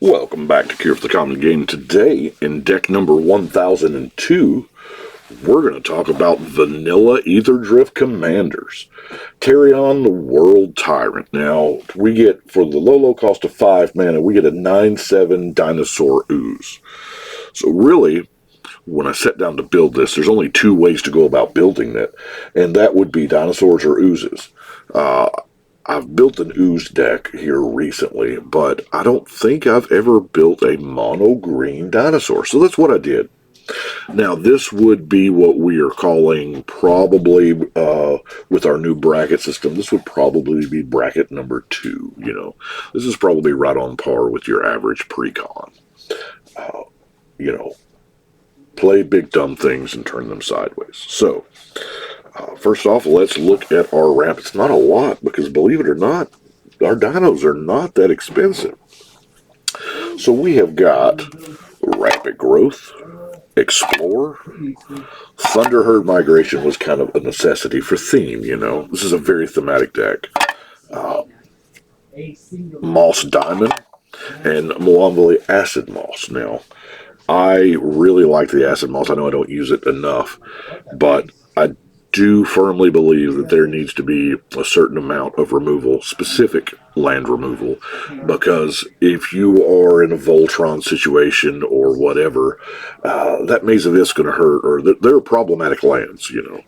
Welcome back to Cure for the Common Game. Today, in deck number 1002, we're going to talk about Vanilla Ether Drift Commanders. Terrian, the World Tyrant. Now, we get, for the low cost of 5 mana, we get a 9/7 Dinosaur Ooze. So really, when I sat down to build this, there's only 2 ways to go about building it, and that would be dinosaurs or oozes. I've built an ooze deck here recently, but I don't think I've ever built a mono green dinosaur. So that's what I did. Now, this would be what we are calling probably, with our new bracket system, this would probably be bracket number 2, you know. This is probably right on par with your average pre-con. You know, play big dumb things and turn them sideways. So, first off, let's look at our ramp. It's not a lot because, believe it or not, our dinos are not that expensive. So we have got Rapid Growth, Explore. Thunderherd Migration was kind of a necessity for theme, you know. This is a very thematic deck. Moss Diamond and Moanville Acid Moss. Now, I really like the Acid Moss. I know I don't use it enough, but I do firmly believe that there needs to be a certain amount of removal, specific land removal, because if you are in a Voltron situation or whatever, that Maze of Ith's going to hurt, or there are problematic lands, you know.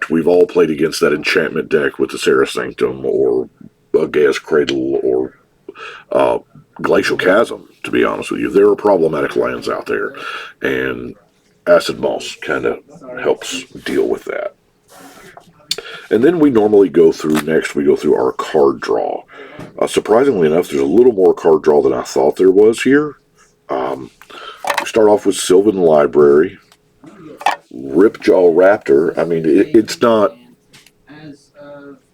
We've all played against that enchantment deck with the Serra Sanctum or Gaia's Cradle or Glacial Chasm, to be honest with you. There are problematic lands out there, and Acid Moss kind of helps deal with that. And then we normally go through our card draw. Surprisingly enough, there's a little more card draw than I thought there was here. We start off with Sylvan Library, Ripjaw Raptor. I mean, it's not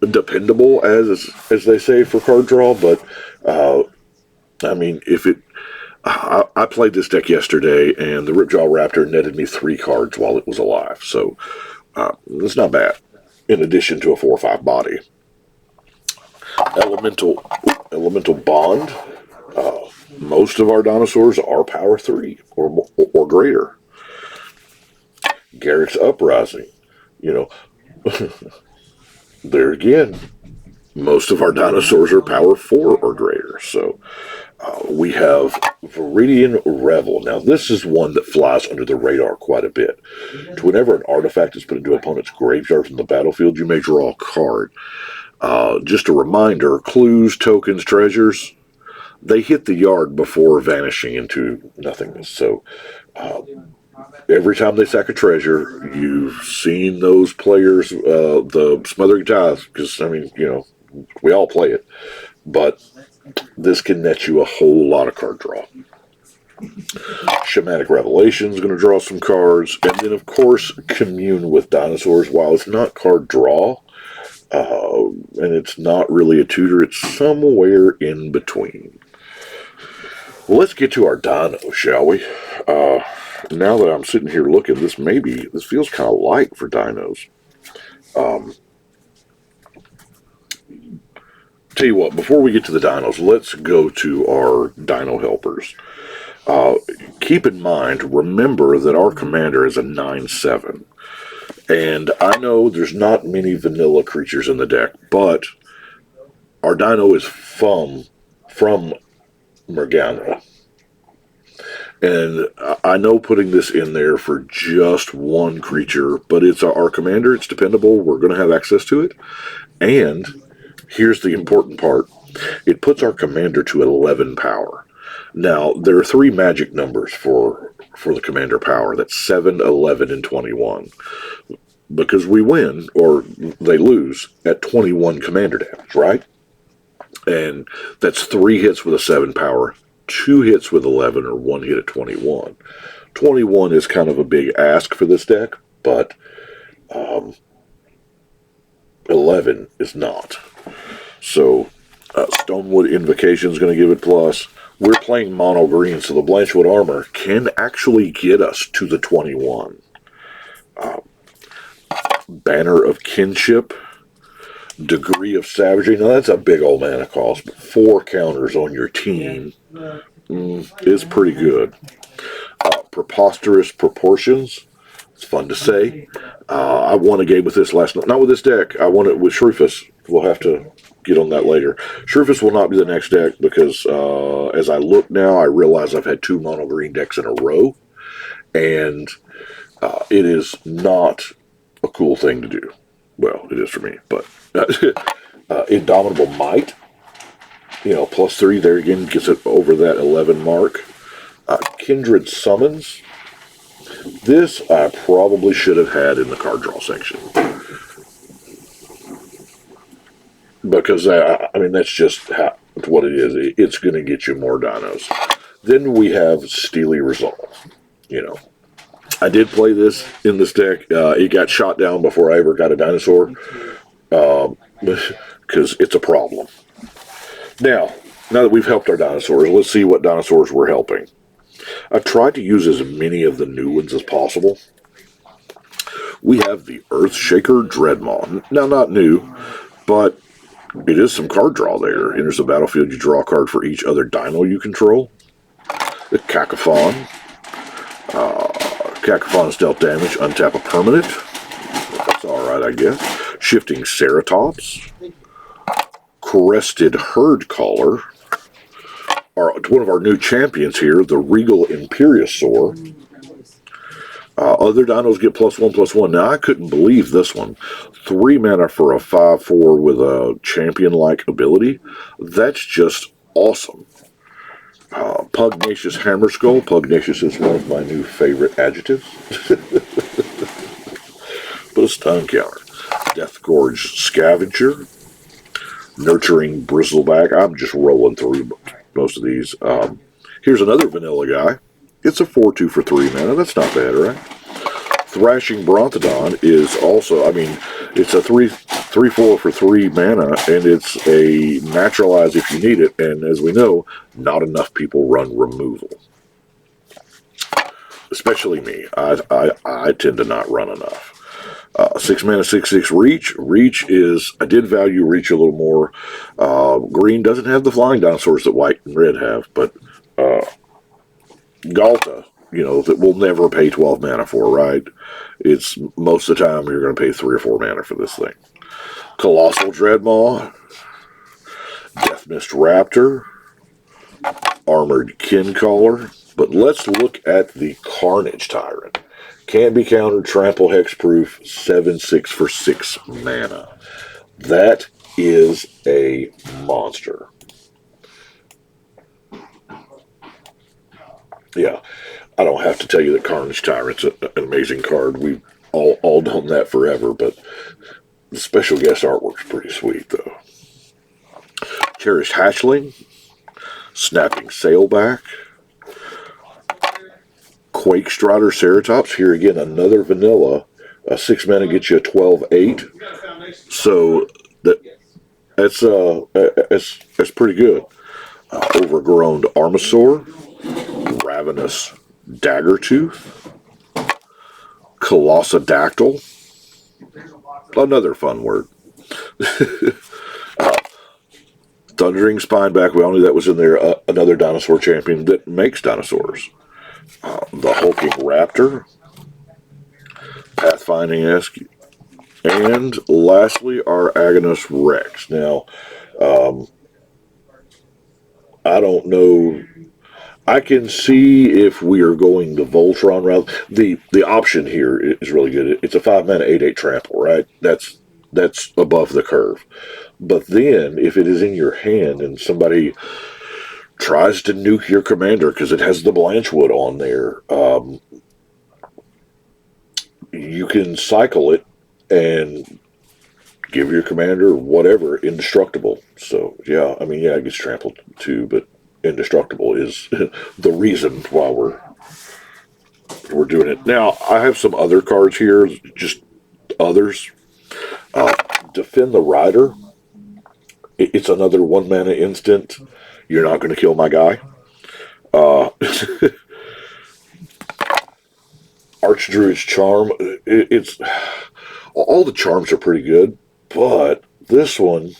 dependable, as they say, for card draw, but I mean, I played this deck yesterday, and the Ripjaw Raptor netted me 3 cards while it was alive, so it's not bad, in addition to a 4/5 body. Elemental Bond. Most of our dinosaurs are power 3 or greater. Garrick's Uprising. You know, there again, most of our dinosaurs are power 4 or greater. So we have Viridian Revel. Now, this is one that flies under the radar quite a bit. Whenever an artifact is put into an opponent's graveyard from the battlefield, you may draw a card. Just a reminder, clues, tokens, treasures, they hit the yard before vanishing into nothingness. So every time they sack a treasure, you've seen those players, the Smothering Tithe, because, I mean, you know, we all play it, but this can net you a whole lot of card draw. Shamanic Revelation is going to draw some cards, and then, of course, Commune with Dinosaurs. While it's not card draw, and it's not really a tutor, it's somewhere in between. Well, let's get to our dinos, shall we? Now that I'm sitting here looking, this feels kind of light for dinos. Tell you what, before we get to the dinos, let's go to our dino helpers. Keep in mind, remember that our commander is a 9/7. And I know there's not many vanilla creatures in the deck, but our dino is from Morgana. And I know putting this in there for just one creature, but it's our commander, it's dependable, we're going to have access to it. And here's the important part. It puts our commander to 11 power. Now, there are 3 magic numbers for the commander power. That's 7, 11, and 21. Because we win, or they lose, at 21 commander damage, right? And that's 3 hits with a 7 power, 2 hits with 11, or 1 hit at 21. 21 is kind of a big ask for this deck, but 11 is not. So, Stonewood Invocation is going to give it plus. We're playing mono green, so the Blanchwood Armor can actually get us to the 21. Banner of Kinship. Degree of Savagery. Now, that's a big old mana cost, but 4 counters on your team is pretty good. Preposterous Proportions. It's fun to say. I won a game with this last night. Not with this deck. I won it with Shrufus. We'll have to get on that later. Shrufus will not be the next deck because as I look now, I realize I've had 2 mono green decks in a row. And it is not a cool thing to do. Well, it is for me, but Indomitable Might, +3 there again, gets it over that 11 mark. Kindred Summons. This I probably should have had in the card draw section. Because, that's just what it is. It's going to get you more dinos. Then we have Steely Resolve. I did play this in this deck. It got shot down before I ever got a dinosaur. Because it's a problem. Now that we've helped our dinosaurs, let's see what dinosaurs we're helping. I've tried to use as many of the new ones as possible. We have the Earthshaker Dreadmaw. Now, not new, but it is some card draw there. Enters the battlefield, you draw a card for each other dino you control. The Cacophon. Cacophon is dealt damage, untap a permanent. That's alright, I guess. Shifting Ceratops. Crested Herd Caller. One of our new champions here, the Regal Imperiosaur. Other dinos get +1/+1. Now, I couldn't believe this one. 3 mana for a 5/4 with a champion-like ability. That's just awesome. Pugnacious Hammerskull. Pugnacious is one of my new favorite adjectives. But a stun counter. Deathgorge Scavenger. Nurturing Bristleback. I'm just rolling through most of these. Here's another vanilla guy. It's a 4/2 for 3 mana. That's not bad, right? Thrashing Brontodon is also, it's a 3/4 for 3 mana, and it's a naturalize if you need it. And as we know, not enough people run removal. Especially me. I tend to not run enough. 6 mana, 6/6 Reach. Reach is, I did value Reach a little more. Green doesn't have the flying dinosaurs that white and red have, but Galta, that we'll never pay 12 mana for, right? It's most of the time you're going to pay 3 or 4 mana for this thing. Colossal Dreadmaw. Deathmist Raptor. Armored Kincaller. But let's look at the Carnage Tyrant. Can't be countered, trample, hexproof, 7/6 for 6 mana. That is a monster. Yeah, I don't have to tell you that Carnage Tyrant's an amazing card. We've all done that forever, but the special guest artwork's pretty sweet, though. Cherished Hatchling, Snapping Sailback, Quake Strider Ceratops. Here again, another vanilla. 6 mana gets you a 12/8. So that's pretty good. Overgrown Armasaur, Ravenous Daggertooth, Colossadactyl. Another fun word. Thundering Spineback. We all knew that was in there. Another dinosaur champion that makes dinosaurs. The Hulking Raptor, Pathfinding-esque, and lastly, our Agonist Rex. Now, I don't know. I can see if we are going the Voltron route. The option here is really good. It's a 5 mana 8/8 trample, right? That's above the curve. But then, if it is in your hand and somebody tries to nuke your commander because it has the Blanchwood on there, you can cycle it and give your commander whatever indestructible. So yeah, it gets trampled too, but indestructible is the reason why we're doing it. Now, I have some other cards here, just others. Defend the Rider. It's another 1 mana instant. You're not going to kill my guy. Archdruid's Charm. It's all the charms are pretty good, but This one,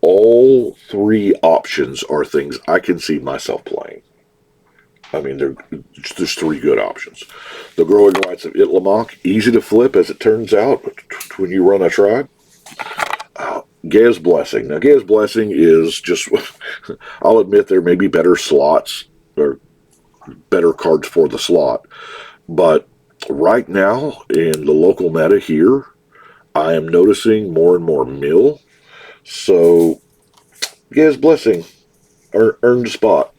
all three options are things I can see myself playing. I mean, there's three good options. The Growing Rights of Itlamok, easy to flip as it turns out when you run a tribe. Gaea's Blessing. Now, Gaea's Blessing is just, I'll admit there may be better slots or better cards for the slot, but right now in the local meta here, I am noticing more and more mill. So, Gaea's Blessing earned a spot.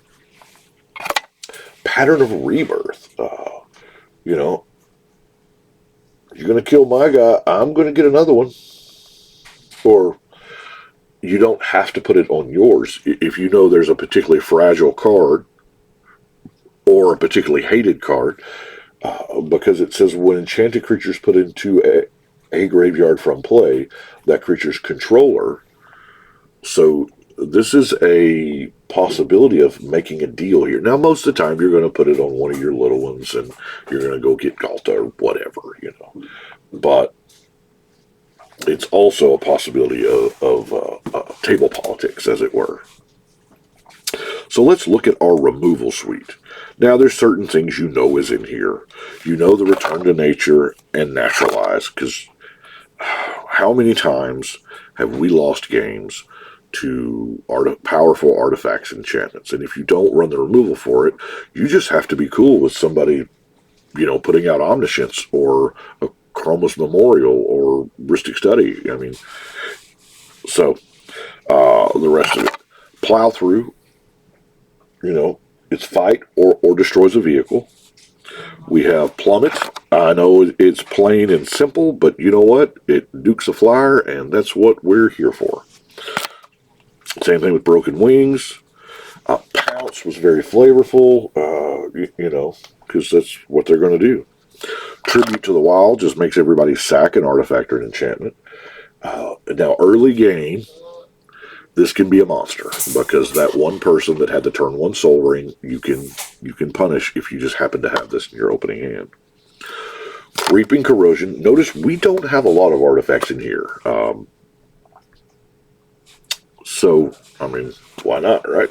Pattern of Rebirth. You know, you're going to kill my guy, I'm going to get another one. Or you don't have to put it on yours. If you know there's a particularly fragile card or a particularly hated card, because it says when enchanted creatures put into a graveyard from play, that creature's controller. So this is a possibility of making a deal here. Now, most of the time, you're going to put it on one of your little ones, and you're going to go get Galta or whatever, you know. But it's also a possibility of table politics, as it were. So let's look at our removal suite. Now, there's certain things you know is in here. You know the Return to Nature and Naturalize, because how many times have we lost games to powerful artifacts and enchantments? And if you don't run the removal for it, you just have to be cool with somebody, you know, putting out Omniscience or a Chroma's Memorial or Ristic Study. I mean, so the rest of it. Plow Through, you know, it's fight or destroys a vehicle. We have Plummet. I know it's plain and simple, but you know what? It nukes a flyer, and that's what we're here for. Same thing with Broken Wings. Pounce was very flavorful, you know, because that's what they're going to do. Tribute to the Wild just makes everybody sack an artifact or an enchantment. Now, early game, this can be a monster, because that one person that had the turn 1 Soul Ring, you can punish if you just happen to have this in your opening hand. Reaping Corrosion. Notice we don't have a lot of artifacts in here. So, I mean, why not, right?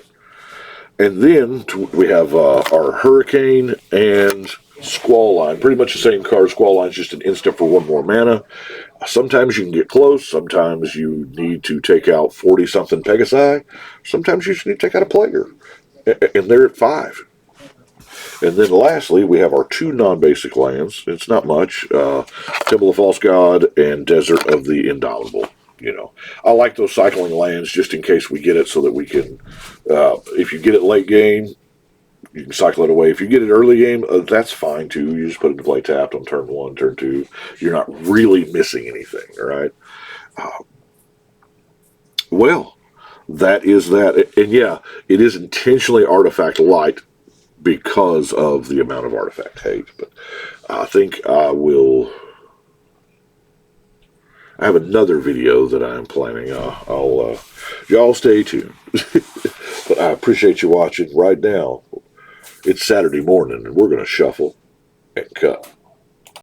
And then we have our Hurricane and Squall Line. Pretty much the same card. Squall Line's just an instant for 1 more mana. Sometimes you can get close. Sometimes you need to take out 40-something Pegasi. Sometimes you just need to take out a player. And they're at 5. And then lastly, we have our 2 non-basic lands. It's not much. Temple of False God and Desert of the Indomitable. You know, I like those cycling lands just in case we get it, so that we can, if you get it late game, you can cycle it away. If you get it early game, that's fine too. You just put it to play tapped on turn 1, turn 2. You're not really missing anything, all right? Well, that is that. And yeah, it is intentionally artifact light because of the amount of artifact hate. But I think I have another video that I'm planning. Y'all stay tuned. But I appreciate you watching. Right now, it's Saturday morning, and we're going to shuffle and cut.